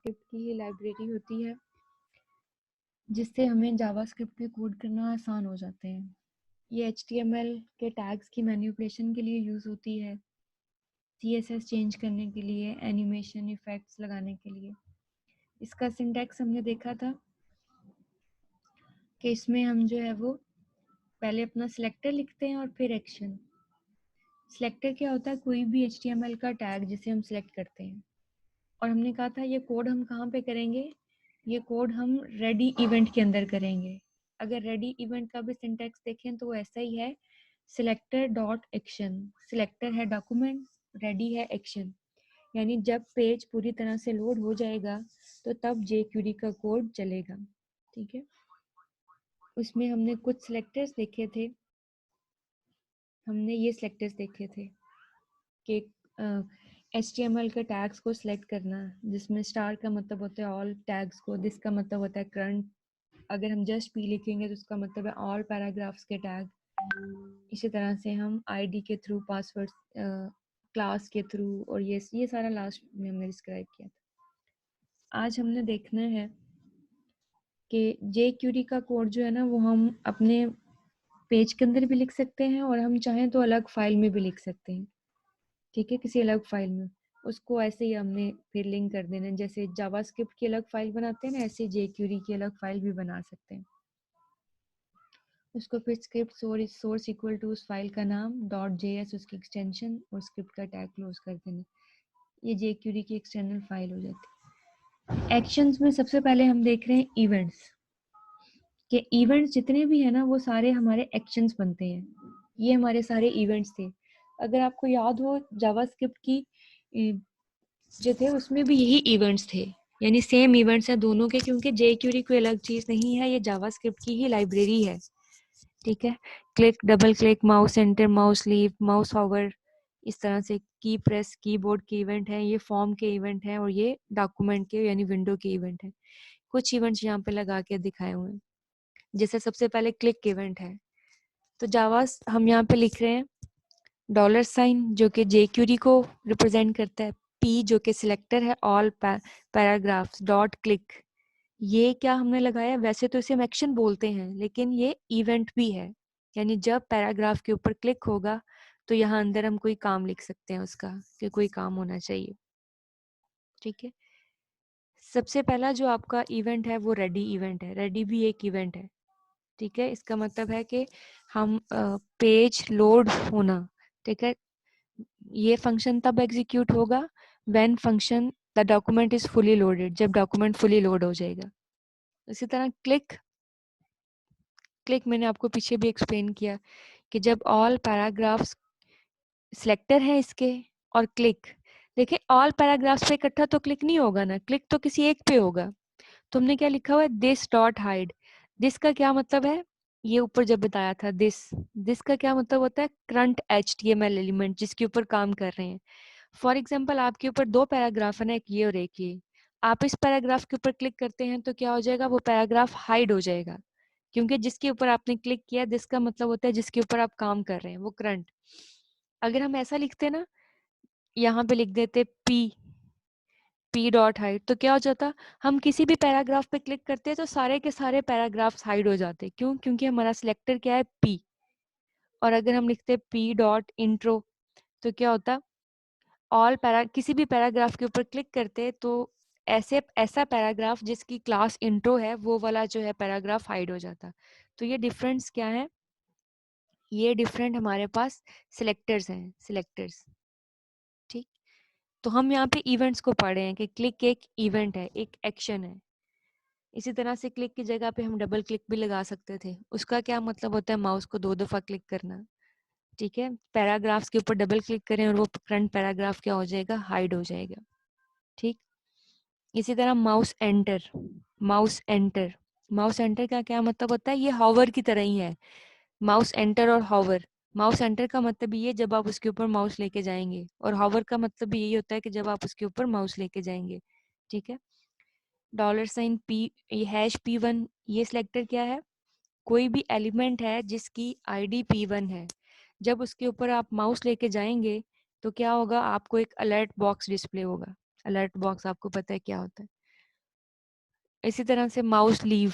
JavaScript की ही library होती है जिससे हमें जावास्क्रिप्ट में कोड करना आसान हो जाते हैं। ये HTML के टैग्स की मैनिपुलेशन के लिए यूज़ होती है, CSS चेंज करने के लिए, एनिमेशन इफेक्ट्स लगाने के लिए। इसका सिंटैक्स हमने देखा था कि इसमें हम जो है वो पहले अपना सिलेक्टर लिखते हैं और फिर एक्शन। सिलेक्टर क्या होता है? कोई भी HTML का टैग जिसे हम सिलेक्ट करते हैं। और हमने कहा था ये कोड हम कहाँ पे करेंगे? ये कोड हम रेडी इवेंट के अंदर करेंगे। अगर रेडी इवेंट का भी सिंटैक्स देखें तो वो ऐसा ही है, सिलेक्टर डॉट एक्शन। सिलेक्टर है डॉक्यूमेंट, रेडी है एक्शन। यानी जब पेज पूरी तरह से लोड हो जाएगा तो तब jQuery का कोड चलेगा। ठीक है, उसमें हमने कुछ सिलेक्टर्स देखे थे। हमने ये सिलेक्टर्स देखे थे कि HTML के टैग्स को सिलेक्ट करना, जिसमें स्टार का मतलब होता है ऑल टैग्स को, दिस का मतलब होता है करंट। अगर हम जस्ट पी लिखेंगे तो उसका मतलब है ऑल पैराग्राफ्स के टैग। इसी तरह से हम आईडी के थ्रू, पासवर्ड, क्लास के थ्रू, और ये सारा लास्ट में हमने डिस्क्राइब किया था। आज हमने देखना है कि jQuery का कोड जो है ना वो हम अपने पेज के अंदर भी लिख सकते हैं और हम चाहें तो अलग फाइल में भी लिख सकते हैं। ठीक है, किसी अलग फाइल में उसको ऐसे ही हमने फिर लिंक कर देना है। जैसे जावास्क्रिप्ट की अलग फाइल बनाते हैं ना, ऐसे jQuery की अलग फाइल भी बना सकते हैं। उसको फिर स्क्रिप्ट सोर्स इक्वल टू उस फाइल का नाम .js, उसकी एक्सटेंशन और स्क्रिप्ट का टैग क्लोज कर देना। ये jQuery की एक्सटर्नल फाइल हो जाती है। एक्शंस में सबसे पहले हम देख रहे हैं इवेंट्स, कि इवेंट्स जितने भी है ना वो सारे हमारे एक्शंस बनते हैं। ये हमारे सारे इवेंट्स थे। अगर आपको याद हो जावास्क्रिप्ट की जो थे उसमें भी यही इवेंट्स थे, यानी सेम इवेंट्स हैं दोनों के, क्योंकि jQuery कोई अलग चीज नहीं है, ये जावास्क्रिप्ट की ही लाइब्रेरी है। ठीक है, click, double click, mouse enter, mouse leave, mouse hover, इस तरह से की प्रेस, कीबोर्ड के इवेंट हैं, ये फॉर्म के इवेंट हैं, और ये डॉक्यूमेंट के यानी विंडो के इवेंट हैं। कुछ इवेंट्स यहाँ पे लगा के दिखाए हुए हैं। जैसे सबसे पहले क्लिक इवेंट है, तो जावास हम यहाँ पे लिख रहे हैं $, जो कि jQuery को रिप्रेजेंट करता है, P जो कि सिलेक्टर है, ऑल पैराग्राफ्स, डॉट क्लिक। ये क्या हमने लगाया? वैसे तो इसे हम एक्शन बोलते हैं, लेकिन ये इवेंट भी है, यानी जब पैराग्राफ के ऊपर क्लिक होगा तो यहाँ अंदर हम कोई काम लिख सकते हैं उसका, कि कोई काम होना चाहिए। ठीक है, सबसे पहला जो आपका इवेंट है वो रेडी इवेंट है। रेडी भी एक इवेंट है। ठीक है, इसका मतलब है कि हम पेज लोड होना। ठीक है, ये फंक्शन तब एग्जीक्यूट होगा when function the document is fully loaded, जब डॉक्यूमेंट फुली लोड हो जाएगा। इसी तरह क्लिक, क्लिक मैंने आपको पीछे भी एक्सप्लेन किया कि जब ऑल पैराग्राफ्स सिलेक्टर है इसके और क्लिक, देखिए ऑल पैराग्राफ्स पे इकट्ठा तो क्लिक नहीं होगा ना, क्लिक तो किसी एक पे होगा। तो हमने क्या लिखा हुआ है? This dot hide. दिस का क्या मतलब है? ये ऊपर जब बताया था, दिस का क्या मतलब होता है? करंट HTML एलिमेंट जिसके ऊपर काम कर रहे हैं। फॉर एग्जाम्पल आपके ऊपर दो पैराग्राफ है ना, एक ये और एक ये। आप इस पैराग्राफ के ऊपर क्लिक करते हैं तो क्या हो जाएगा? वो पैराग्राफ हाइड हो जाएगा, क्योंकि जिसके ऊपर आपने क्लिक किया, दिस का मतलब होता है जिसके ऊपर आप काम कर रहे हैं, वो करंट। अगर हम ऐसा लिखते ना, यहाँ पे लिख देते P डॉट हाइड, तो क्या हो जाता? हम किसी भी पैराग्राफ पे क्लिक करते हैं तो सारे के सारे पैराग्राफ्स हाइड हो जाते। क्यों? क्योंकि हमारा सिलेक्टर क्या है? P। और अगर हम लिखते P डॉट इंट्रो, तो क्या होता? किसी भी पैराग्राफ के ऊपर क्लिक करते तो ऐसा पैराग्राफ जिसकी क्लास इंट्रो है, वो वाला जो है पैराग्राफ हाइड हो जाता। तो ये डिफरेंस क्या है? ये डिफरेंट हमारे पास सिलेक्टर्स हैं, सिलेक्टर्स। ठीक, तो हम यहाँ पे इवेंट्स को पढ़ रहे हैं कि क्लिक एक इवेंट है, एक एक्शन है। इसी तरह से क्लिक की जगह पे हम डबल क्लिक भी लगा सकते थे। उसका क्या मतलब होता है? माउस को 2 दफा क्लिक करना। ठीक है, पैराग्राफ्स के ऊपर डबल क्लिक करें और वो करंट पैराग्राफ क्या हो जाएगा? हाइड हो जाएगा। ठीक, इसी तरह mouse enter, mouse enter, mouse enter का क्या मतलब होता है? ये हॉवर की तरह ही है, माउस एंटर और हॉवर। माउस एंटर का मतलब ये जब आप उसके ऊपर माउस लेके जाएंगे, और हॉवर का मतलब भी यही होता है कि जब आप उसके ऊपर माउस लेके जाएंगे। ठीक है, $P, #P1, ये सिलेक्टर क्या है? कोई भी एलिमेंट है जिसकी ID P1 है, जब उसके ऊपर आप माउस लेके जाएंगे तो क्या होगा? आपको एक अलर्ट बॉक्स डिस्प्ले होगा। अलर्ट बॉक्स आपको पता है क्या होता है? इसी तरह से माउस लीव,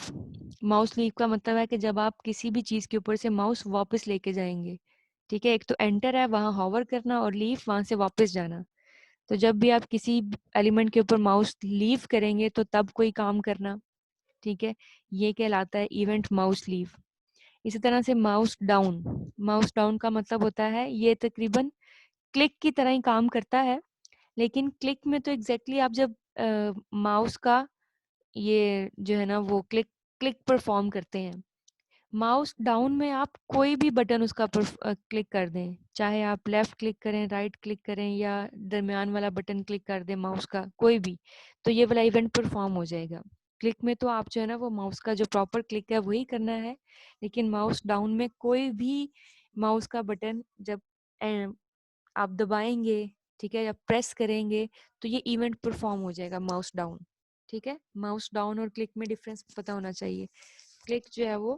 माउस लीव का मतलब है कि जब आप किसी भी चीज के ऊपर से माउस वापस लेके जाएंगे, ठीक है, एक तो एंटर है वहां हॉवर करना और लीव वहां से वापस जाना। तो जब भी आप किसी एलिमेंट के ऊपर माउस लीव करेंगे तो तब कोई काम करना, ठीक है, ये कहलाता है इवेंट माउस लीव। इसी तरह से माउस डाउन, माउस डाउन का मतलब होता है ये तकरीबन क्लिक की तरह ही काम करता है, लेकिन क्लिक में तो एग्जैक्टली आप जब माउस का ये जो है ना वो क्लिक क्लिक परफॉर्म करते हैं, माउस डाउन में आप कोई भी बटन उसका क्लिक कर दें, चाहे आप लेफ्ट क्लिक करें, राइट क्लिक करें या दरमियान वाला बटन क्लिक कर दें माउस का कोई भी, तो ये वाला इवेंट परफॉर्म हो जाएगा। क्लिक में तो आप जो है ना वो माउस का जो प्रॉपर क्लिक है वही करना है, लेकिन माउस डाउन में कोई भी माउस का बटन जब आप दबाएंगे, ठीक है, या प्रेस करेंगे तो ये इवेंट परफॉर्म हो जाएगा माउस डाउन। ठीक है, माउस डाउन और क्लिक में डिफरेंस पता होना चाहिए। क्लिक जो है वो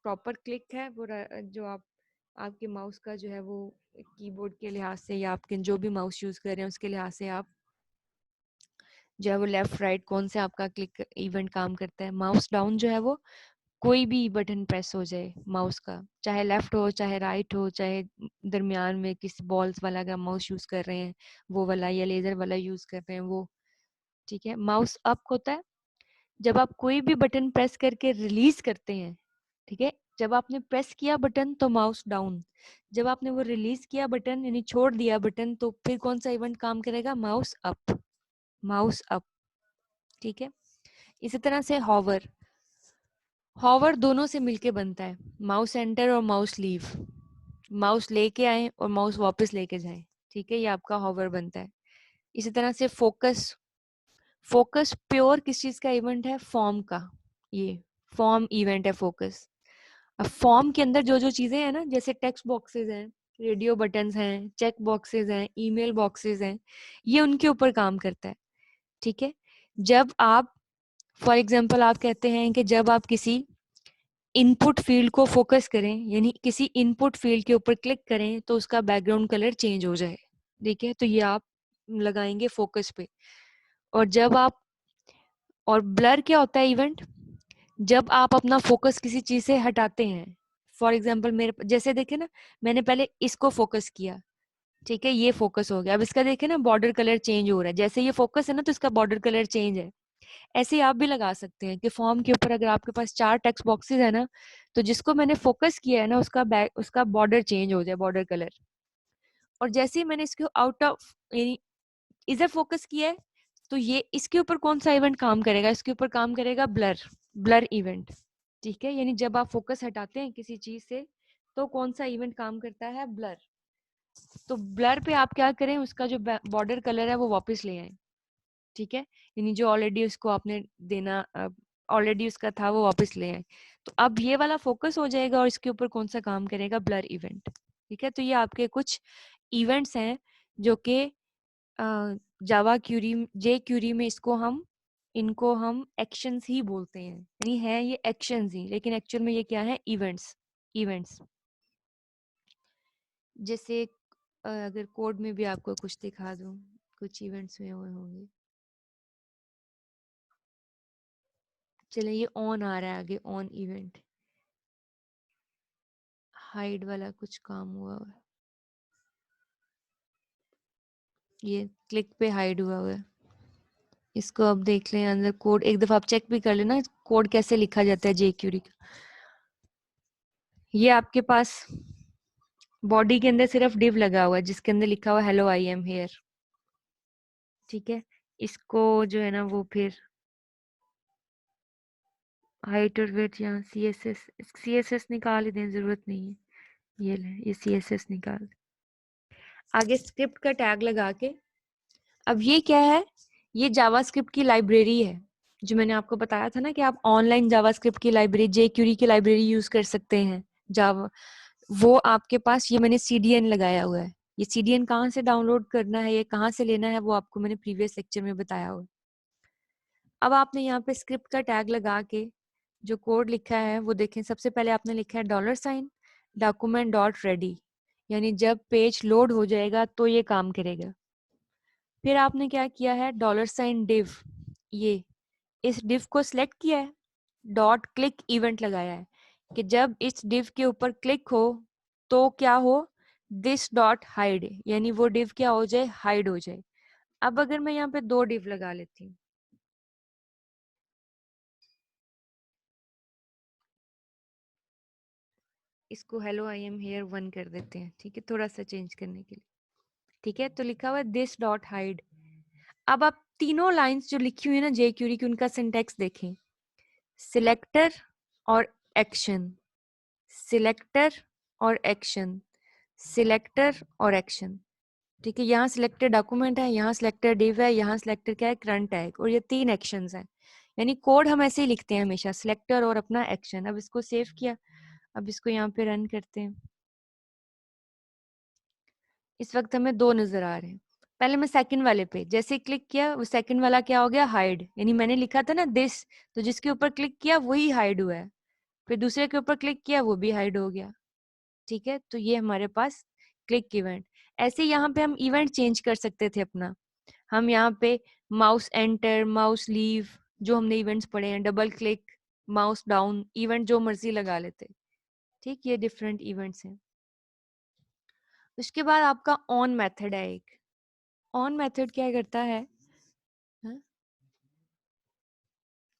प्रॉपर क्लिक है, वो जो आप आपके माउस का जो है वो कीबोर्ड के लिहाज से या आपके जो भी माउस यूज कर रहे हैं उसके लिहाज से आप जो है वो लेफ्ट राइट कौन से आपका क्लिक इवेंट काम करता है। माउस डाउन जो है वो कोई भी बटन प्रेस हो जाए माउस का, चाहे लेफ्ट हो चाहे राइट हो, चाहे दरमियान में किसी बॉल्स वाला का माउस यूज कर रहे हैं वो वाला या लेजर वाला यूज कर रहे हैं वो, ठीक है। माउस अप होता है जब आप कोई भी बटन प्रेस करके रिलीज करते हैं, ठीक है, जब आपने प्रेस किया बटन तो माउस डाउन, जब आपने वो रिलीज किया बटन यानी छोड़ दिया बटन तो फिर कौन सा इवेंट काम करेगा, माउस अप, माउस अप, ठीक है। इसी तरह से हॉवर, हॉवर दोनों से मिलके बनता है, माउस एंटर और माउस लीव, माउस लेके आए और माउस वापस लेके जाएं, ठीक है, ये आपका हॉवर बनता है। इसी तरह से फोकस, फोकस प्योर किस चीज का इवेंट है, फॉर्म का, ये फॉर्म इवेंट है फोकस। अब फॉर्म के अंदर जो जो चीजें हैं ना, जैसे टेक्स्ट बॉक्सेस हैं, रेडियो बटन्स हैं, चेक बॉक्सेस हैं, ईमेल बॉक्सेस हैं, ये उनके ऊपर काम करता है, ठीक है। जब आप फॉर एग्जांपल आप कहते हैं कि जब आप किसी इनपुट फील्ड को फोकस करें यानी किसी इनपुट फील्ड के ऊपर क्लिक करें तो उसका बैकग्राउंड कलर चेंज हो जाए, ठीक है, तो ये आप लगाएंगे फोकस पे। और जब आप, और ब्लर क्या होता है इवेंट, जब आप अपना फोकस किसी चीज से हटाते हैं, फॉर एग्जाम्पल मेरे जैसे देखे ना, मैंने पहले इसको फोकस किया, ठीक है, ये फोकस हो गया, अब इसका देखे ना बॉर्डर कलर चेंज हो रहा है, जैसे ये फोकस है ना तो इसका बॉर्डर कलर चेंज है। ऐसे ही आप भी लगा सकते हैं कि फॉर्म के ऊपर अगर आपके पास 4 टेक्स्ट बॉक्सेस है ना, तो जिसको मैंने फोकस किया है ना उसका बैक उसका बॉर्डर चेंज हो जाए, बॉर्डर कलर। और जैसे ही मैंने इसको आउट ऑफ इधर फोकस किया है तो ये इसके ऊपर कौन सा इवेंट काम करेगा, इसके ऊपर काम करेगा ब्लर, ब्लर इवेंट, ठीक है। यानी जब आप फोकस हटाते हैं किसी चीज से तो कौन सा इवेंट काम करता है, ब्लर। तो ब्लर पे आप क्या करें, उसका जो बॉर्डर कलर है वो वापस ले आए, ठीक है, यानी जो ऑलरेडी उसको आपने देना ऑलरेडी उसका था वो वापस ले आए, तो अब ये वाला फोकस हो जाएगा और इसके ऊपर कौन सा काम करेगा, ब्लर इवेंट, ठीक है। तो ये आपके कुछ इवेंट्स हैं जो कि जावा क्यूरी जे क्यूरी में इनको हम एक्शंस ही बोलते हैं, यानी है ये एक्शंस ही, लेकिन एक्चुअल में ये क्या है, इवेंट्स, इवेंट्स। जैसे अगर कोड में भी आपको कुछ दिखा दूं, कुछ इवेंट्स में हुए होंगे, चलिए ये ऑन आ रहा है आगे, ऑन इवेंट, हाइड वाला कुछ काम हुआ है, ये क्लिक पे हाइड हुआ हुआ है, इसको अब देख लें अंदर कोड, एक दफा आप चेक भी कर लेना कोड कैसे लिखा जाता है जेक्यूरी का। ये आपके पास बॉडी के अंदर सिर्फ डिव लगा हुआ है जिसके अंदर लिखा हुआ हेलो आई एम हेयर, ठीक है। इसको जो है ना वो फिर हाइट और वेट यहाँ सी एस एस निकाल ही दें, जरूरत नहीं है, ये ले ये CSS निकाल, आगे स्क्रिप्ट का टैग लगा के। अब ये क्या है, ये जावास्क्रिप्ट की लाइब्रेरी है, जो मैंने आपको बताया था ना कि आप ऑनलाइन जावास्क्रिप्ट की लाइब्रेरी जेक्यूरी की लाइब्रेरी यूज कर सकते हैं जावा, वो आपके पास ये मैंने CDN लगाया हुआ है। ये CDN कहाँ से डाउनलोड करना है, ये कहाँ से लेना है, वो आपको मैंने प्रीवियस लेक्चर में बताया हुआ है। अब आपने यहाँ पे स्क्रिप्ट का टैग लगा के जो कोड लिखा है वो देखें, सबसे पहले आपने लिखा है $, डॉक्यूमेंट डॉट रेडी, यानी जब पेज लोड हो जाएगा तो ये काम करेगा। फिर आपने क्या किया है, $div, ये इस div को select किया है, डॉट क्लिक इवेंट लगाया है कि जब इस div के ऊपर क्लिक हो तो क्या हो, दिस डॉट हाइड, यानी वो div क्या हो जाए, हाइड हो जाए। अब अगर मैं यहाँ पे 2 div लगा लेती हूँ, इसको हेलो आई एम हेयर 1 कर देते हैं, ठीक है, थोड़ा सा चेंज करने के लिए। ठीक है, तो लिखा हुआ है दिस डॉट हाइड। अब आप तीनों लाइंस जो लिखी हुई है ना जे क्यूरी की, उनका सिंटेक्स देखें, सिलेक्टर और एक्शन, सिलेक्टर और एक्शन, सिलेक्टर और एक्शन। ठीक है, यहाँ सिलेक्टर डॉक्यूमेंट है, यहाँ सिलेक्टर डिव है, यहाँ सिलेक्टर क्या है, करंट टैग, और ये 3 एक्शंस हैं। यानी कोड हम ऐसे ही लिखते हैं हमेशा, सिलेक्टर और अपना एक्शन। अब इसको सेव किया, अब इसको यहाँ पे रन करते हैं। इस वक्त हमें 2 नजर आ रहे हैं। पहले मैं सेकंड वाले पे जैसे क्लिक किया, वो सेकंड वाला क्या हो गया, हाइड, यानी मैंने लिखा था ना दिस, तो जिसके ऊपर क्लिक किया वही हाइड हुआ है। फिर दूसरे के ऊपर क्लिक किया, वो भी हाइड हो गया। ठीक है, तो ये हमारे पास क्लिक इवेंट। ऐसे यहाँ पे हम इवेंट चेंज कर सकते थे अपना। हम यहाँ पे माउस एंटर, माउस लीव, जो हमने इवेंट्स पढ़े हैं, double click, mouse down, event जो मर्जी लगा लेते। ठीक, ये डिफरेंट इवेंट्स हैं। उसके बाद आपका ऑन मेथड है एक। ऑन मेथड क्या करता है,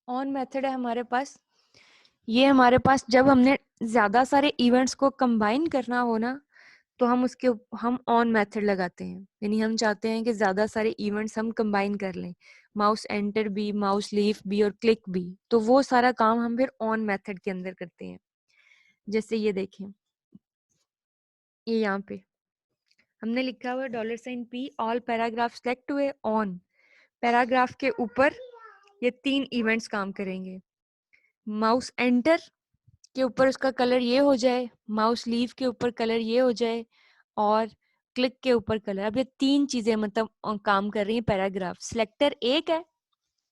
ऑन मेथड है हमारे पास, ये हमारे पास जब हमने ज्यादा सारे इवेंट्स को कंबाइन करना हो ना, तो हम हम ऑन मेथड लगाते हैं। यानी हम चाहते हैं कि ज्यादा सारे इवेंट्स हम कंबाइन कर लें, माउस एंटर भी, माउस लीव भी और क्लिक भी, तो वो सारा काम हम फिर ऑन मेथड के अंदर करते हैं। जैसे ये देखें, ये यहाँ पे हमने लिखा हुआ $P, ऑल पैराग्राफ सेलेक्ट हुए, ऑन पैराग्राफ के ऊपर ये 3 इवेंट्स काम करेंगे। माउस एंटर के ऊपर उसका कलर ये हो जाए, माउस लीव के ऊपर कलर ये हो जाए, और क्लिक के ऊपर कलर। अब ये 3 चीजें मतलब काम कर रही हैं। पैराग्राफ सिलेक्टर एक है,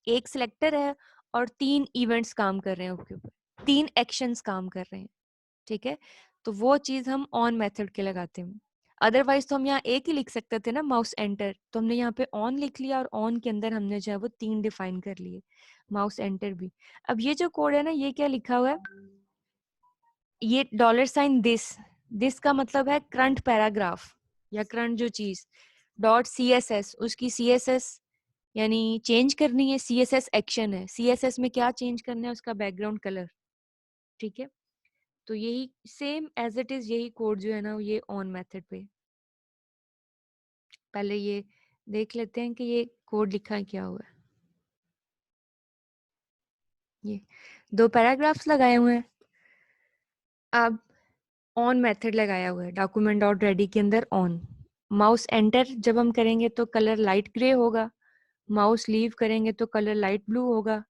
एक सिलेक्टर है, और 3 इवेंट्स काम कर रहे हैं उसके ऊपर, 3 एक्शंस काम कर रहे हैं। ठीक है, तो वो चीज हम ऑन मेथड के लगाते हैं। अदरवाइज तो हम यहाँ एक ही लिख सकते थे ना, माउस एंटर, तो हमने यहाँ पे ऑन लिख लिया, और ऑन के अंदर हमने जो है वो 3 डिफाइन कर लिए, माउस एंटर भी। अब ये जो कोड है ना, ये क्या लिखा हुआ है, ये दिस का मतलब है करंट पैराग्राफ या करंट जो चीज, डॉट CSS, उसकी CSS यानी चेंज करनी है, CSS एक्शन है, CSS में क्या चेंज करना है, उसका बैकग्राउंड कलर। ठीक है, तो यही सेम एज इट इज, यही कोड जो है ना ये ऑन मेथड पे। पहले ये देख लेते हैं कि ये कोड लिखा क्या हुआ है। ये 2 पैराग्राफ्स लगाए हुए हैं। अब ऑन मेथड लगाया हुआ है डॉक्यूमेंट डॉट रेडी के अंदर, ऑन। माउस एंटर जब हम करेंगे तो कलर लाइट ग्रे होगा, माउस लीव करेंगे तो कलर लाइट ब्लू होगा,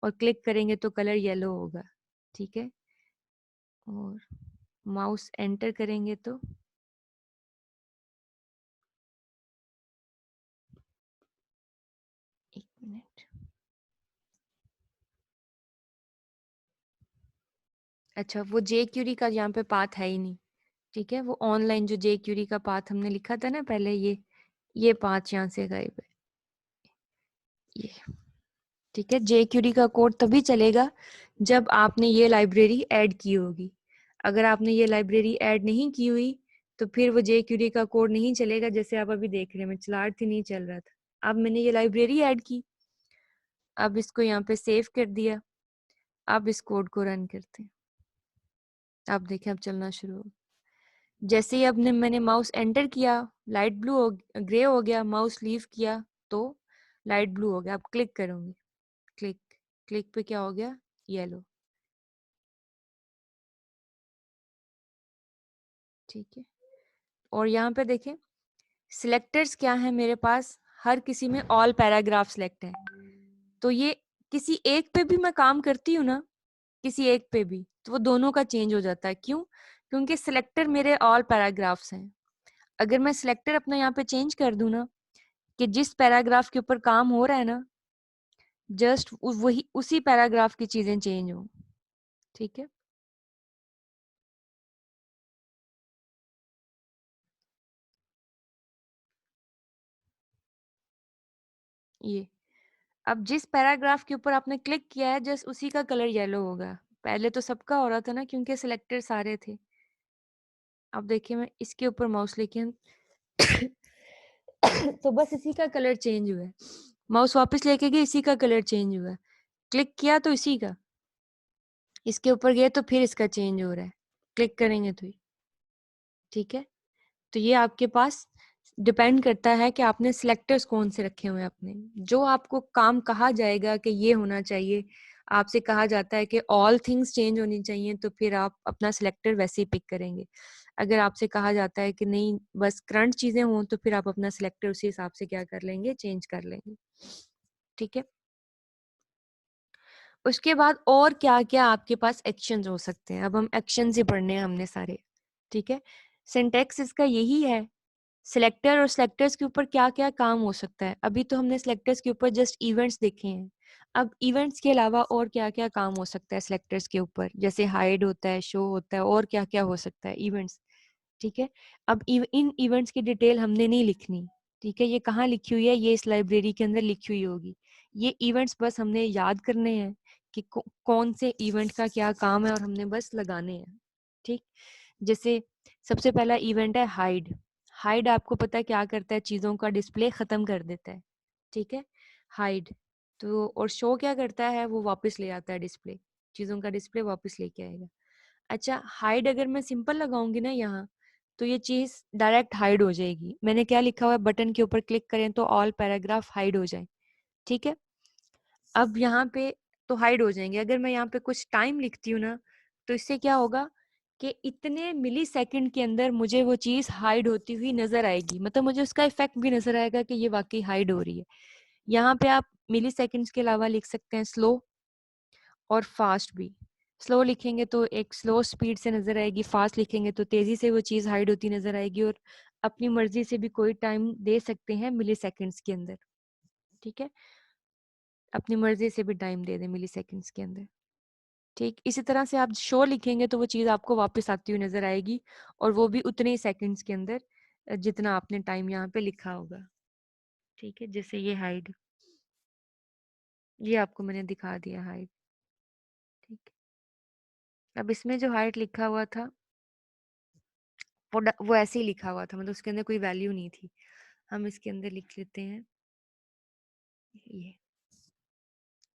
और क्लिक करेंगे तो कलर येलो होगा। ठीक है, और माउस एंटर करेंगे तो एक मिनट, अच्छा वो जे क्यूरी का यहाँ पे पाथ है ही नहीं। ठीक है, वो ऑनलाइन जो जे क्यूरी का पाथ हमने लिखा था ना पहले, ये पाथ यहाँ से गायब है, ये। ठीक है, जे क्यूरी का कोड तभी चलेगा जब आपने ये लाइब्रेरी ऐड की होगी। अगर आपने ये लाइब्रेरी ऐड नहीं की हुई तो फिर वो जे क्यूरी का कोड नहीं चलेगा। जैसे आप अभी देख रहे हैं, मैं चला रही थी, नहीं चल रहा था। अब मैंने ये लाइब्रेरी ऐड की, अब इसको यहाँ पे सेव कर दिया, अब इस कोड को रन करते हैं। आप देखें, अब चलना शुरू हो। जैसे ही अब मैंने माउस एंटर किया, लाइट ब्लू हो, ग्रे हो गया, माउस लीव किया तो लाइट ब्लू हो गया। अब क्लिक करूंगी, क्लिक, क्लिक पे क्या हो गया, येलो। ठीक है, और यहाँ पे देखें सिलेक्टर्स क्या है मेरे पास, हर किसी में ऑल पैराग्राफ सिलेक्ट है। तो ये किसी एक पे भी मैं काम करती हूँ ना, किसी एक पे भी, तो वो दोनों का चेंज हो जाता है। क्यों? क्योंकि सिलेक्टर मेरे ऑल पैराग्राफ्स हैं। अगर मैं सिलेक्टर अपना यहाँ पे चेंज कर दूं ना, कि जिस पैराग्राफ के ऊपर काम हो रहा है ना, जस्ट वही उसी पैराग्राफ की चीजें चेंज हो। ठीक है, ये अब जिस पैराग्राफ के ऊपर आपने क्लिक किया है जस्ट उसी का कलर येलो होगा। पहले तो सबका हो रहा था ना क्योंकि सिलेक्टेड सारे थे। अब देखिए मैं इसके ऊपर माउस लेके तो बस इसी का कलर चेंज हुआ है। माउस वापस लेके गए इसी का कलर चेंज हुआ है। क्लिक किया तो इसी का, इसके ऊपर गए तो फिर इसका चेंज हो रहा है। क्लिक करेंगे तो ठीक है। तो ये आपके पास डिपेंड करता है कि आपने सिलेक्टर्स कौन से रखे हुए हैं अपने। जो आपको काम कहा जाएगा कि ये होना चाहिए, आपसे कहा जाता है कि ऑल थिंग्स चेंज होनी चाहिए, तो फिर आप अपना सिलेक्टर वैसे ही पिक करेंगे। अगर आपसे कहा जाता है कि नहीं बस करंट चीजें हों, तो फिर आप अपना सिलेक्टर उसी हिसाब से क्या कर लेंगे, चेंज कर लेंगे। ठीक है। उसके बाद और क्या क्या आपके पास एक्शंस हो सकते हैं। अब हम एक्शंस ही पढ़ने हैं हमने सारे। ठीक है। सिंटैक्स इसका यही है, सिलेक्टर और सिलेक्टर्स के ऊपर क्या क्या काम हो सकता है। अभी तो हमने सिलेक्टर्स के ऊपर जस्ट इवेंट्स देखे हैं। अब इवेंट्स के अलावा और क्या क्या काम हो सकता है सिलेक्टर्स के ऊपर, जैसे हाइड होता है, शो होता है, और क्या क्या हो सकता है इवेंट्स। ठीक है। अब इन इवेंट्स की डिटेल हमने नहीं लिखनी। ठीक है। ये कहाँ लिखी हुई है, ये इस लाइब्रेरी के अंदर लिखी हुई होगी। ये इवेंट्स बस हमने याद करने हैं कि कौन से इवेंट का क्या काम है, और हमने बस लगाने हैं। ठीक। जैसे सबसे पहला इवेंट है हाइड। हाइड आपको पता है क्या करता है, चीजों का डिस्प्ले खत्म कर देता है। ठीक है। हाइड तो, और शो क्या करता है, वो वापस ले आता है डिस्प्ले, चीजों का डिस्प्ले वापस लेके आएगा। अच्छा, हाइड अगर मैं सिंपल लगाऊंगी ना यहाँ, तो ये चीज डायरेक्ट हाइड हो जाएगी। मैंने क्या लिखा हुआ है, बटन के ऊपर क्लिक करें तो ऑल पैराग्राफ हाइड हो जाए। ठीक है। अब यहाँ पे तो हाइड हो जाएंगे। अगर मैं यहाँ पे कुछ टाइम लिखती हूँ ना, तो इससे क्या होगा कि इतने मिली सेकेंड के अंदर मुझे वो चीज हाइड होती हुई नजर आएगी, मतलब मुझे उसका इफेक्ट भी नजर आएगा कि ये वाकई हाइड हो रही है। यहाँ पे आप मिली सेकेंड्स के अलावा लिख सकते हैं स्लो और फास्ट भी। स्लो लिखेंगे तो एक स्लो स्पीड से नजर आएगी, फास्ट लिखेंगे तो तेजी से वो चीज हाइड होती नजर आएगी। और अपनी मर्जी से भी कोई टाइम दे सकते हैं मिली सेकेंड्स के अंदर। ठीक है। अपनी मर्जी से भी टाइम दे दें मिली सेकेंड्स के अंदर। ठीक। इसी तरह से आप शो लिखेंगे तो वो चीज आपको वापस आती हुई नजर आएगी, और वो भी उतने ही सेकेंड्स के अंदर जितना आपने टाइम यहाँ पे लिखा होगा। ठीक है। जैसे ये हाइड, ये आपको मैंने दिखा दिया हाइड। ठीक है। अब इसमें जो हाइड लिखा हुआ था वो ऐसे ही लिखा हुआ था, मतलब उसके अंदर कोई वैल्यू नहीं थी। हम इसके अंदर लिख लेते हैं ये।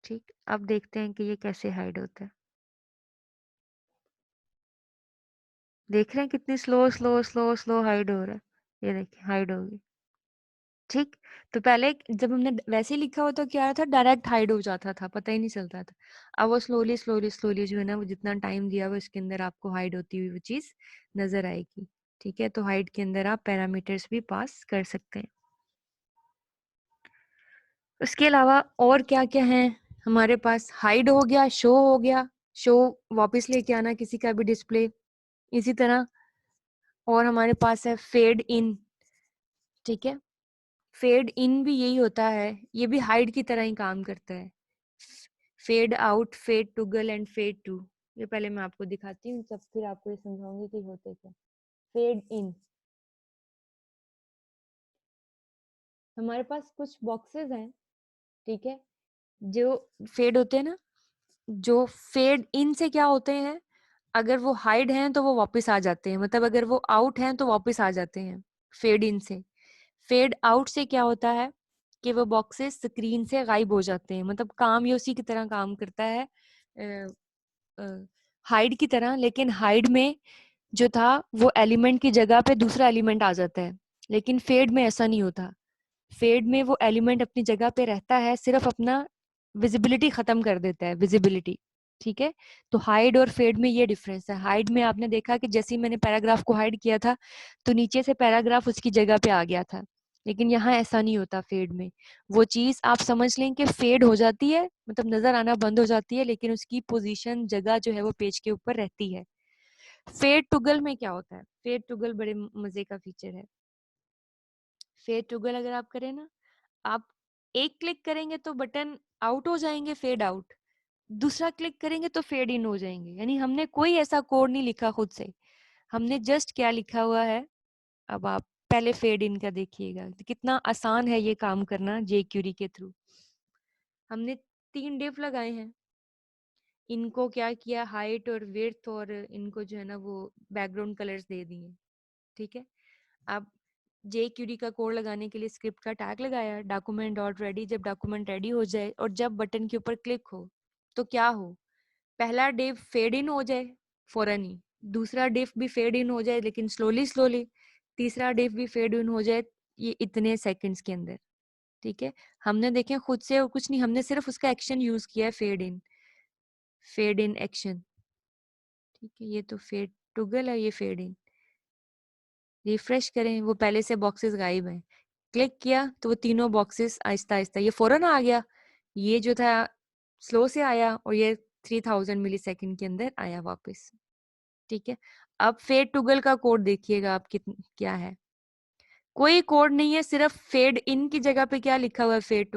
ठीक। अब देखते हैं कि ये कैसे हाइड होता है। देख रहे हैं कितनी slow slow slow slow hide हो रहा है। ये देखिए हाइड होगी। ठीक। तो पहले जब हमने वैसे ही लिखा हुआ तो क्या था, डायरेक्ट हाइड हो जाता था, पता ही नहीं चलता था। अब वो स्लोली स्लोली स्लोली जो है ना, वो जितना टाइम दिया हुआ इसके अंदर आपको हाइड होती हुई वो चीज नजर आएगी। ठीक है। तो हाइड के अंदर आप पैरामीटर्स भी पास कर सकते हैं। उसके अलावा और क्या क्या है हमारे पास, हाइड हो गया, शो हो गया, शो वापस लेके आना किसी का भी डिस्प्ले। इसी तरह और हमारे पास है फेड इन। ठीक है। फेड इन भी यही होता है, ये भी हाइड की तरह ही काम करता है। Fade out, fade toggle and fade to, ये पहले मैं आपको दिखाती हूँ, तब फिर आपको ये समझाऊंगी कि होते क्या। फेड इन, हमारे पास कुछ बॉक्सेस हैं। ठीक है। जो फेड होते हैं ना, जो फेड इन से क्या होते हैं, अगर वो हाइड हैं तो वो वापस आ जाते हैं, मतलब अगर वो आउट हैं तो वापस आ जाते हैं फेड इन से। फेड आउट से क्या होता है कि वो बॉक्सेस स्क्रीन से गायब हो जाते हैं, मतलब काम ये उसी की तरह काम करता है हाइड की तरह, लेकिन हाइड में जो था वो एलिमेंट की जगह पे दूसरा एलिमेंट आ जाता है, लेकिन फेड में ऐसा नहीं होता। फेड में वो एलिमेंट अपनी जगह पे रहता है, सिर्फ अपना विजिबिलिटी खत्म कर देता है, विजिबिलिटी। ठीक है। तो हाइड और फेड में ये डिफरेंस है। हाइड में आपने देखा कि जैसे ही मैंने पैराग्राफ को हाइड किया था तो नीचे से पैराग्राफ उसकी जगह पे आ गया था, लेकिन यहाँ ऐसा नहीं होता। फेड में वो चीज आप समझ लें कि फेड हो जाती है, मतलब नजर आना बंद हो जाती है, लेकिन उसकी पोजीशन, जगह जो है वो पेज के ऊपर रहती है। फेड टुगल में क्या होता है, फेड टुगल बड़े मजे का फीचर है। फेड टुगल अगर आप करें ना, आप एक क्लिक करेंगे तो बटन आउट हो जाएंगे, फेड आउट। दूसरा क्लिक करेंगे तो फेड इन हो जाएंगे। यानी हमने कोई ऐसा कोड नहीं लिखा खुद से, हमने जस्ट क्या लिखा हुआ है। अब आप पहले फेड इन का देखिएगा, कितना आसान है ये काम करना जेक्यूरी के थ्रू। हमने 3 डिव लगाए हैं, इनको क्या किया, हाइट और विड्थ और इनको जो है ना वो बैकग्राउंड कलर्स दे दिए, ठीक है। अब JQD का कोड लगाने के लिए स्क्रिप्ट का टैग लगाया, डॉक्यूमेंट डॉट रेडी। जब डॉक्यूमेंट रेडी हो जाए और जब बटन के ऊपर क्लिक हो तो क्या हो, पहला डिव फेड इन हो जाए फौरन ही, दूसरा डिव भी फेड इन हो जाए लेकिन स्लोली स्लोली, तीसरा डिव भी फेड इन हो जाए ये इतने सेकंड्स के अंदर, ठीक है। हमने देखे खुद से और कुछ नहीं, हमने सिर्फ उसका एक्शन यूज किया है, फेड इन एक्शन, ठीक है। ये तो फेड टुगल है, ये फेड इन। रिफ्रेश करें, वो पहले से बॉक्सेस गायब हैं, क्लिक किया तो वो तीनों बॉक्सेस आहिस्ता आहिस्ता ये फौरन आ गया, ये जो था स्लो से आया और ये 3000 मिली सेकेंड के अंदर आया वापस, ठीक है। अब फेड टुगल का कोड देखिएगा आप क्या है, कोई कोड नहीं है, सिर्फ फेड इन की जगह पे क्या लिखा हुआ है, फेड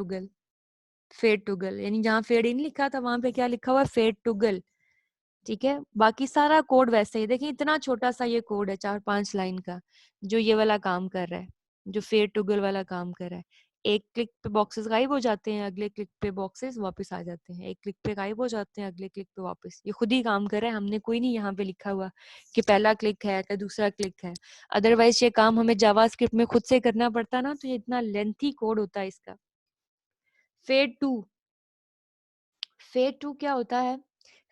टुगल यानी जहाँ फेड इन लिखा था वहां पे क्या लिखा हुआ है, फेड टुगल, ठीक है। बाकी सारा कोड वैसे ही, देखिए इतना छोटा सा ये कोड है 4-5 लाइन का, जो ये वाला काम कर रहा है, जो फेड टुगल वाला काम कर रहा है। एक क्लिक पे बॉक्सेस गायब हो जाते हैं, अगले क्लिक पे बॉक्सेस वापस आ जाते हैं, एक क्लिक पे गायब हो जाते हैं, अगले क्लिक पे वापस, ये खुद ही काम कर रहा है, हमने कोई नहीं यहाँ पे लिखा हुआ कि पहला क्लिक है या दूसरा क्लिक है। अदरवाइज ये काम हमें जावास्क्रिप्ट में खुद से करना पड़ता ना, तो ये इतना लेंथी कोड होता है इसका। फेड टू, फेड टू क्या होता है,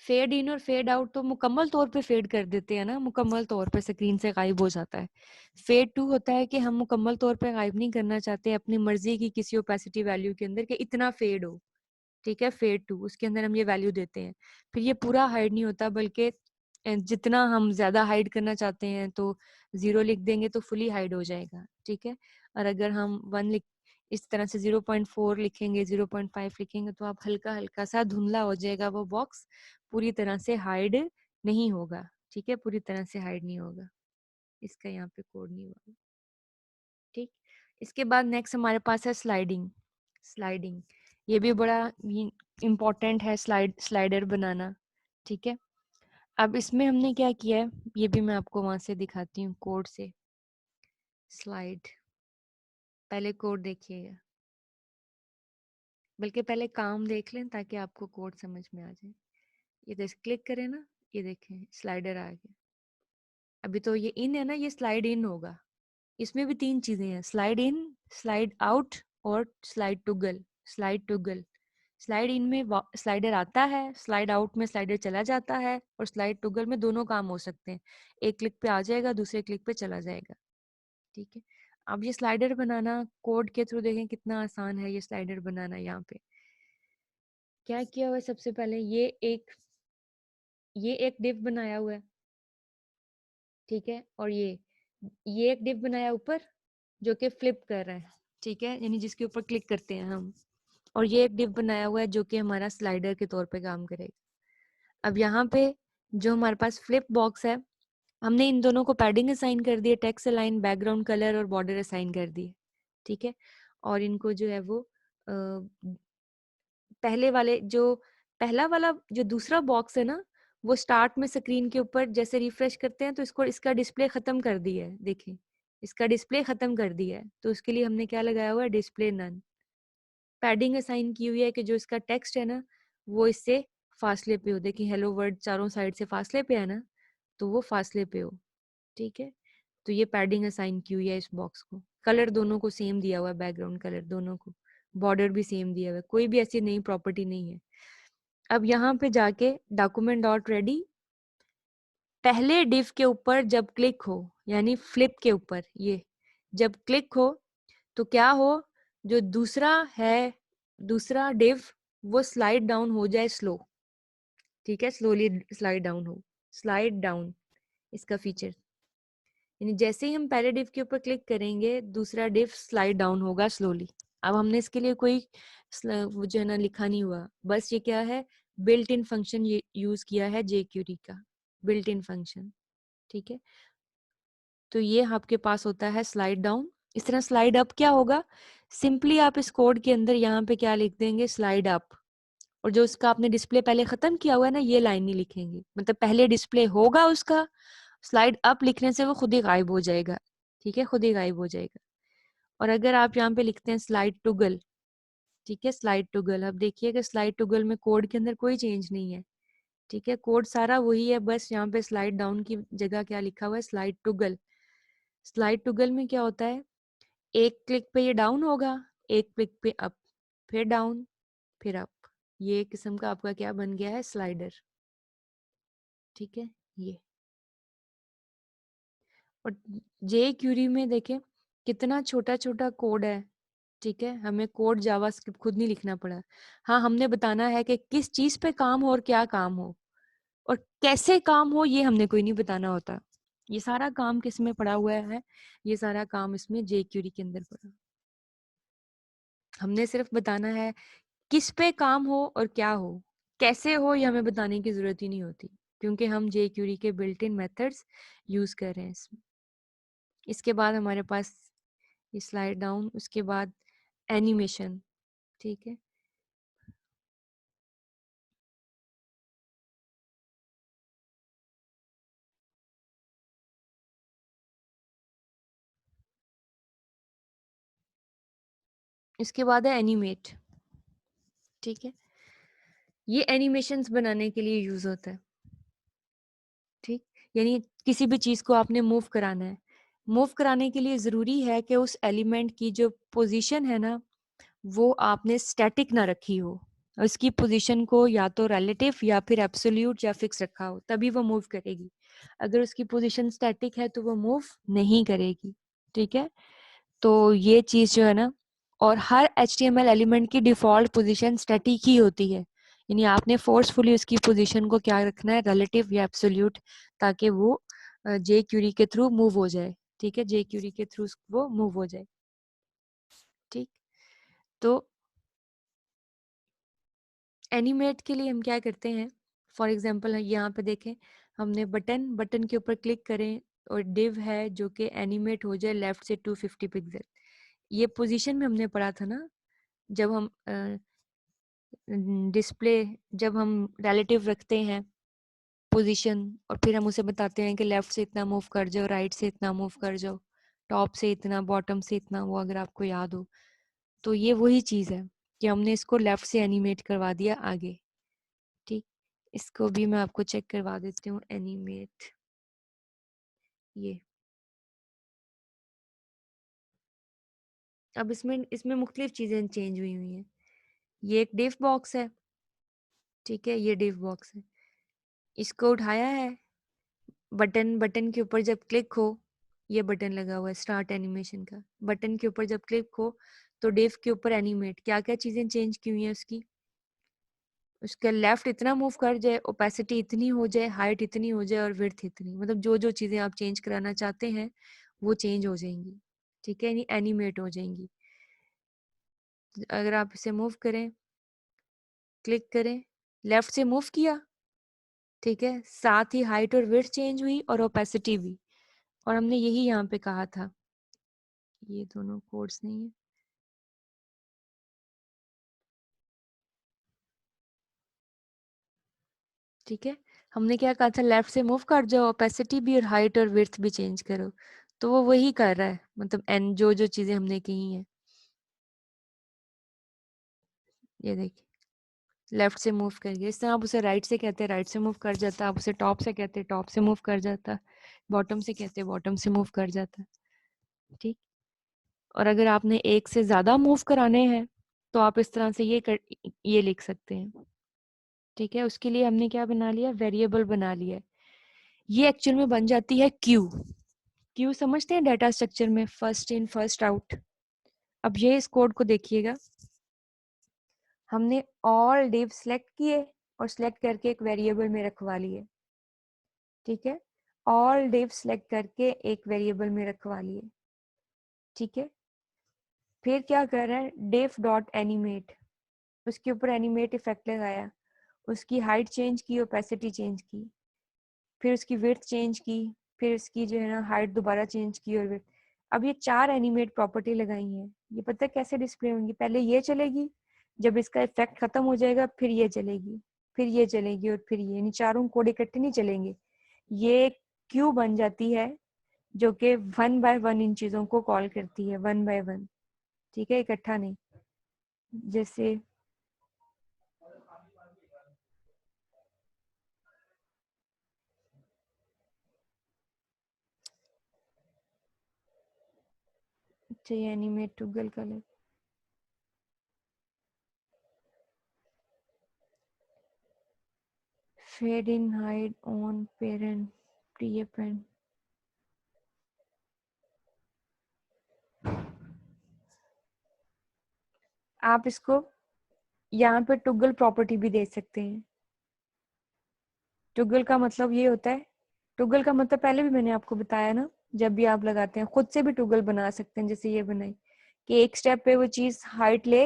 फेड इन और फेड आउट तो मुकम्मल तौर पे फेड कर देते हैं ना, मुकम्मल तौर पे स्क्रीन से गायब हो जाता है। फेड टू होता है कि हम मुकम्मल तौर पे गायब नहीं करना चाहते अपनी मर्जी की किसी ओपेसिटी वैल्यू के अंदर कि इतना फेड हो, ठीक है। फेड टू उसके अंदर हम ये वैल्यू देते हैं, फिर ये पूरा हाइड नहीं होता, बल्कि जितना हम ज्यादा हाइड करना चाहते हैं तो 0 लिख देंगे तो फुली हाइड हो जाएगा, ठीक है। और अगर हम 1 लिख इस तरह से 0.4 लिखेंगे, 0.5 लिखेंगे तो आप हल्का हल्का सा धुंधला हो जाएगा वो बॉक्स, पूरी तरह से हाइड नहीं होगा, ठीक है, पूरी तरह से हाइड नहीं होगा, इसका यहाँ पे कोड नहीं होगा, ठीक। इसके बाद नेक्स्ट हमारे पास है स्लाइडिंग। स्लाइडिंग ये भी बड़ा इम्पोर्टेंट है, स्लाइडर बनाना, ठीक है। अब इसमें हमने क्या किया है ये भी मैं आपको वहां से दिखाती हूँ कोड से। स्लाइड, पहले कोड देखिएगा, बल्कि पहले काम देख लें ताकि आपको कोड समझ में आ जाए। ये जैसे क्लिक करें ना, ये देखें स्लाइडर आ गया, अभी तो ये इन है ना, ये स्लाइड इन होगा। इसमें भी 3 चीजें हैं, स्लाइड इन, स्लाइड आउट और स्लाइड टुगल। स्लाइड टुगल, स्लाइड इन में स्लाइडर आता है, स्लाइड आउट में स्लाइडर चला जाता है, और स्लाइड टुगल में दोनों काम हो सकते हैं, एक क्लिक पे आ जाएगा दूसरे क्लिक पे चला जाएगा, ठीक है। अब ये स्लाइडर बनाना कोड के थ्रू देखें कितना आसान है, ये स्लाइडर बनाना। यहाँ पे क्या किया हुआ है, सबसे पहले ये एक डिव बनाया हुआ है, ठीक है। और ये एक डिव बनाया ऊपर जो कि फ्लिप कर रहा है, ठीक है, यानी जिसके ऊपर क्लिक करते हैं हम। और ये एक डिव बनाया हुआ है जो कि हमारा स्लाइडर के तौर पे काम करेगा। अब यहाँ पे जो हमारे पास फ्लिप बॉक्स है, हमने इन दोनों को पैडिंग असाइन कर दिए, टेक्स्ट अलाइन, बैकग्राउंड कलर और बॉर्डर असाइन कर दिए, ठीक है। और इनको जो है वो पहले वाले जो पहला वाला जो दूसरा बॉक्स है ना, वो स्टार्ट में स्क्रीन के ऊपर जैसे रिफ्रेश करते हैं तो इसका डिस्प्ले खत्म कर दिया है, देखिए इसका डिस्प्ले खत्म कर दिया है, तो उसके लिए हमने क्या लगाया हुआ है, डिस्प्ले नन। पैडिंग असाइन की हुई है कि जो इसका टेक्स्ट है ना वो इससे फासले पे हो, देखिए हेलो वर्ड चारों साइड से फासले पे है ना, तो वो फासले पे हो, ठीक है। तो ये पैडिंग असाइन की हुई है इस बॉक्स को। कलर दोनों को सेम दिया हुआ है, बैकग्राउंड कलर दोनों को, बॉर्डर भी सेम दिया हुआ है, कोई भी ऐसी नई प्रॉपर्टी नहीं है। अब यहाँ पे जाके डॉक्यूमेंट डॉट रेडी, पहले डिव के ऊपर जब क्लिक हो, यानी फ्लिप के ऊपर ये जब क्लिक हो तो क्या हो, जो दूसरा डिव वो स्लाइड डाउन हो जाए स्लो, ठीक है, स्लोली स्लाइड डाउन हो, स्लाइड डाउन इसका फीचर, यानी जैसे ही हम पहले डिव के ऊपर क्लिक करेंगे दूसरा डिव स्लाइड डाउन होगा स्लोली। अब हमने इसके लिए कोई वो जो है ना लिखा नहीं हुआ, बस ये क्या है, बिल्ट इन फंक्शन यूज किया है jQuery का बिल्ट इन फंक्शन, ठीक है। तो ये आपके पास होता है स्लाइड डाउन। इस तरह स्लाइड अप क्या होगा, सिंपली आप इस कोड के अंदर यहाँ पे क्या लिख देंगे, स्लाइड अप, और जो उसका आपने डिस्प्ले पहले खत्म किया हुआ है ना ये लाइन नहीं लिखेंगे, मतलब पहले डिस्प्ले होगा उसका, स्लाइड अप लिखने से वो खुद ही गायब हो जाएगा, ठीक है, खुद ही गायब हो जाएगा। और अगर आप यहाँ पे लिखते हैं स्लाइड टुगल, ठीक है, स्लाइड टुगल। अब देखिए कि स्लाइड टुगल में कोड के अंदर कोई चेंज नहीं है। ठीक है, कोड सारा वही है, बस यहाँ पे स्लाइड डाउन की जगह क्या लिखा हुआ है, स्लाइड टुगल। स्लाइड टुगल में क्या होता है, एक क्लिक पे ये डाउन होगा, एक क्लिक पे अप, फिर डाउन, फिर अप। ये किस्म का आपका क्या बन गया है, स्लाइडर। ठीक है, ये। और जे क्यूरी में देखें कितना छोटा छोटा कोड है। ठीक है, हमें कोड जावास्क्रिप्ट खुद नहीं लिखना पड़ा। हाँ, हमने बताना है कि किस चीज पे काम हो और क्या काम हो और कैसे काम हो, ये हमने कोई नहीं बताना होता। ये सारा काम किस में पड़ा हुआ है, ये सारा काम इसमें जे क्यूरी के अंदर पड़ा। हमने सिर्फ बताना है किस पे काम हो और क्या हो, कैसे हो ये हमें बताने की जरूरत ही नहीं होती, क्योंकि हम जे क्यूरी के बिल्ट इन मेथड्स यूज कर रहे हैं इसमें। इसके बाद हमारे पास ये स्लाइड डाउन, उसके बाद एनिमेशन। ठीक है, इसके बाद है एनिमेट। ठीक है, ये एनिमेशंस बनाने के लिए यूज होता है। ठीक, यानी किसी भी चीज को आपने मूव कराना है, मूव कराने के लिए जरूरी है कि उस एलिमेंट की जो पोजीशन है ना, वो आपने स्टैटिक ना रखी हो। उसकी पोजीशन को या तो रिलेटिव या फिर एब्सोल्यूट या फिक्स रखा हो, तभी वो मूव करेगी। अगर उसकी पोजीशन स्टैटिक है तो वो मूव नहीं करेगी। ठीक है, तो ये चीज जो है ना, और हर HTML एलिमेंट की डिफॉल्ट पोजीशन स्टैटिक ही होती है, यानी आपने फोर्सफुली उसकी पोजीशन को क्या रखना है, रिलेटिव या एब्सोल्यूट, ताकि वो जे क्यूरी के थ्रू मूव हो जाए। ठीक है, जे क्यूरी के थ्रू वो मूव हो जाए। ठीक, तो एनिमेट के लिए हम क्या करते हैं, फॉर एग्जांपल यहाँ पे देखें, हमने बटन के ऊपर क्लिक करें और डिव है जो कि एनिमेट हो जाए लेफ्ट से 250 पिक्सल। ये पोजीशन में हमने पढ़ा था ना, जब हम डिस्प्ले, जब हम रिलेटिव रखते हैं पोजीशन और फिर हम उसे बताते हैं कि लेफ्ट से इतना मूव कर जाओ, राइट से इतना मूव कर जाओ, टॉप से इतना, बॉटम से इतना, वो अगर आपको याद हो, तो ये वही चीज है कि हमने इसको लेफ्ट से एनिमेट करवा दिया आगे। ठीक, इसको भी मैं आपको चेक करवा देती हूँ, एनिमेट। ये अब इसमें इसमें मुख्तलिफ चीजें चेंज हुई हुई हैं। ये एक डिव बॉक्स है। ठीक है, ये डिव बॉक्स है, इसको उठाया है, बटन के ऊपर जब क्लिक हो, ये बटन लगा हुआ है स्टार्ट एनिमेशन का, बटन के ऊपर जब क्लिक हो तो डिव के ऊपर एनिमेट, क्या क्या चीजें चेंज की हुई हैं उसकी, उसका लेफ्ट इतना मूव कर जाए, ओपेसिटी इतनी हो जाए, हाइट इतनी हो जाए और विड्थ इतनी, मतलब जो जो चीजें आप चेंज कराना चाहते हैं वो चेंज हो जाएंगी। ठीक है, यानी एनिमेट हो जाएंगी। अगर आप इसे मूव करें, क्लिक करें, लेफ्ट से मूव किया, ठीक है, साथ ही हाइट और विड्थ चेंज हुई और ओपेसिटी भी। और हमने यही यहाँ पे कहा था, ये दोनों कोड्स नहीं है। ठीक है, हमने क्या कहा था, लेफ्ट से मूव कर जाओ, ओपेसिटी भी और हाइट और विड्थ भी चेंज करो, तो वो वही कर रहा है, मतलब एन जो जो चीजें हमने कही हैं। ये देखिए, लेफ्ट से मूव कर गया, इस तरह आप उसे राइट से कहते हैं, राइट से मूव कर जाता, आप उसे टॉप से कहते हैं, टॉप से मूव कर जाता, बॉटम से कहते हैं, बॉटम से मूव कर जाता। ठीक, और अगर आपने एक से ज्यादा मूव कराने हैं तो आप इस तरह से ये लिख सकते हैं। ठीक है, उसके लिए हमने क्या बना लिया, वेरिएबल बना लिया। ये एक्चुअल में बन जाती है क्यू। क्यू समझते हैं डाटा स्ट्रक्चर में, फर्स्ट इन फर्स्ट आउट। अब ये इस कोड को देखिएगा, हमने ऑल डिव सेलेक्ट किए और सेलेक्ट करके एक वेरिएबल में रखवा लिए। ठीक है, ऑल डिव सेलेक्ट करके एक वेरिएबल में रखवा लिए। ठीक है, फिर क्या कर रहा है, डिव डॉट एनिमेट, उसके ऊपर एनिमेट इफेक्ट लगाया, उसकी हाइट चेंज की, ओपेसिटी चेंज की, फिर उसकी विड्थ चेंज की, फिर उसकी जो है ना हाइट दोबारा चेंज की और विड्थ। अब ये 4 एनिमेट प्रॉपर्टी लगाई हैं, ये पता है कैसे डिस्प्ले होंगी, पहले ये चलेगी, जब इसका इफेक्ट खत्म हो जाएगा फिर ये चलेगी, फिर ये चलेगी और फिर ये, यानी चारों कोड इकट्ठे नहीं चलेंगे। ये क्यू बन जाती है जो कि 1 बाय 1 इन चीजों को कॉल करती है, 1 बाय 1। ठीक है, इकट्ठा नहीं। जैसे चाहिए animate toggle colour, fade in, hide, on, parent, prepend. आप इसको यहाँ पे टॉगल प्रॉपर्टी भी दे सकते हैं। टॉगल का मतलब ये होता है, टॉगल का मतलब पहले भी मैंने आपको बताया ना, जब भी आप लगाते हैं खुद से भी टॉगल बना सकते हैं, जैसे ये बनाई कि एक स्टेप पे वो चीज हाइट ले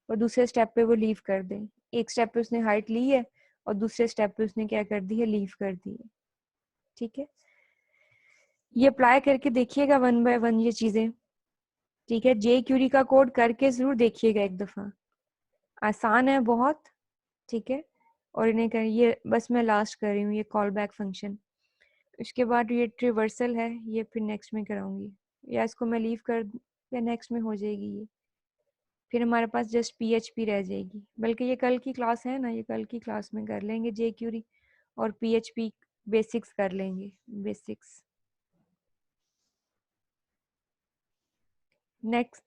और दूसरे स्टेप पे वो लीव कर दे। एक स्टेप पे उसने हाइट ली है और दूसरे स्टेप पे उसने क्या कर दी है, लीव कर दी है। ठीक है, ये अप्लाई करके देखिएगा वन बाय वन ये चीजें। ठीक है, जे क्यूरी का कोड करके जरूर देखिएगा एक दफा, आसान है बहुत। ठीक है, और इन्हें कर, ये बस मैं लास्ट कर रही हूँ, ये कॉल बैक फंक्शन। इसके बाद ये रिवर्सल है, ये फिर नेक्स्ट में कराऊंगी, या इसको मैं लीव कर दूं, या नेक्स्ट में हो जाएगी ये। फिर हमारे पास जस्ट पीएचपी रह जाएगी, बल्कि ये कल की क्लास है ना, ये कल की क्लास में कर लेंगे जे क्यूरी और पीएचपी बेसिक्स कर लेंगे, बेसिक्स। नेक्स्ट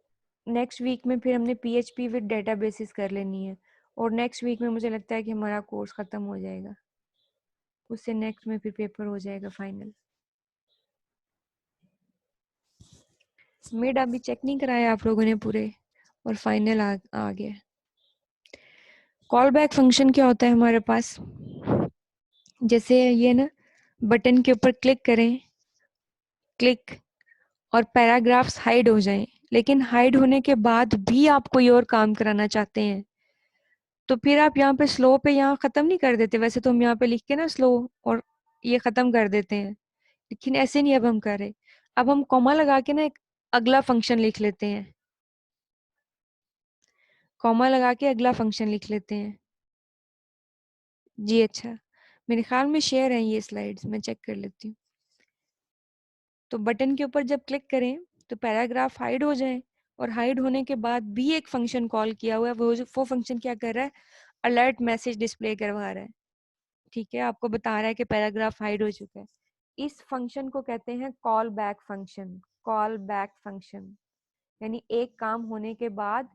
नेक्स्ट वीक में फिर हमने पीएचपी विद डेटाबेसेस कर लेनी है, और नेक्स्ट वीक में मुझे लगता है कि हमारा कोर्स खत्म हो जाएगा, उससे नेक्स्ट में फिर पेपर हो जाएगा फाइनल। मिड अभी चेक नहीं कराया आप लोगों ने पूरे, और फाइनल आ गया। कॉल बैक फंक्शन क्या होता है हमारे पास, जैसे ये ना, बटन के ऊपर क्लिक करें, क्लिक, और पैराग्राफ्स हाइड हो जाएं, लेकिन हाइड होने के बाद भी आप कोई और काम कराना चाहते हैं, तो फिर आप यहाँ पे स्लो पे यहाँ खत्म नहीं कर देते, वैसे तो हम यहाँ पे लिख के ना स्लो और ये खत्म कर देते हैं, लेकिन ऐसे नहीं अब हम कर रहे। अब हम कॉमा लगा के ना एक अगला फंक्शन लिख लेते हैं, कॉमा लगा के अगला फंक्शन लिख लेते हैं। जी अच्छा, मेरे ख्याल में शेयर है ये स्लाइड्स, मैं चेक कर लेती हूँ। तो बटन के ऊपर जब क्लिक करें तो पैराग्राफ हाइड हो जाए, और हाइड होने के बाद भी एक फंक्शन कॉल किया हुआ है, वो फंक्शन क्या कर रहा है, अलर्ट मैसेज डिस्प्ले करवा रहा है। ठीक है, आपको बता रहा है कि पैराग्राफ हाइड हो चुका है। इस फंक्शन को कहते हैं call back function. Call back function यानी एक काम होने के बाद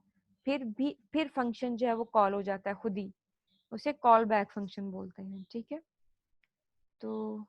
फिर फंक्शन जो है वो कॉल हो जाता है खुद ही, उसे कॉल बैक फंक्शन बोलते हैं। ठीक है, तो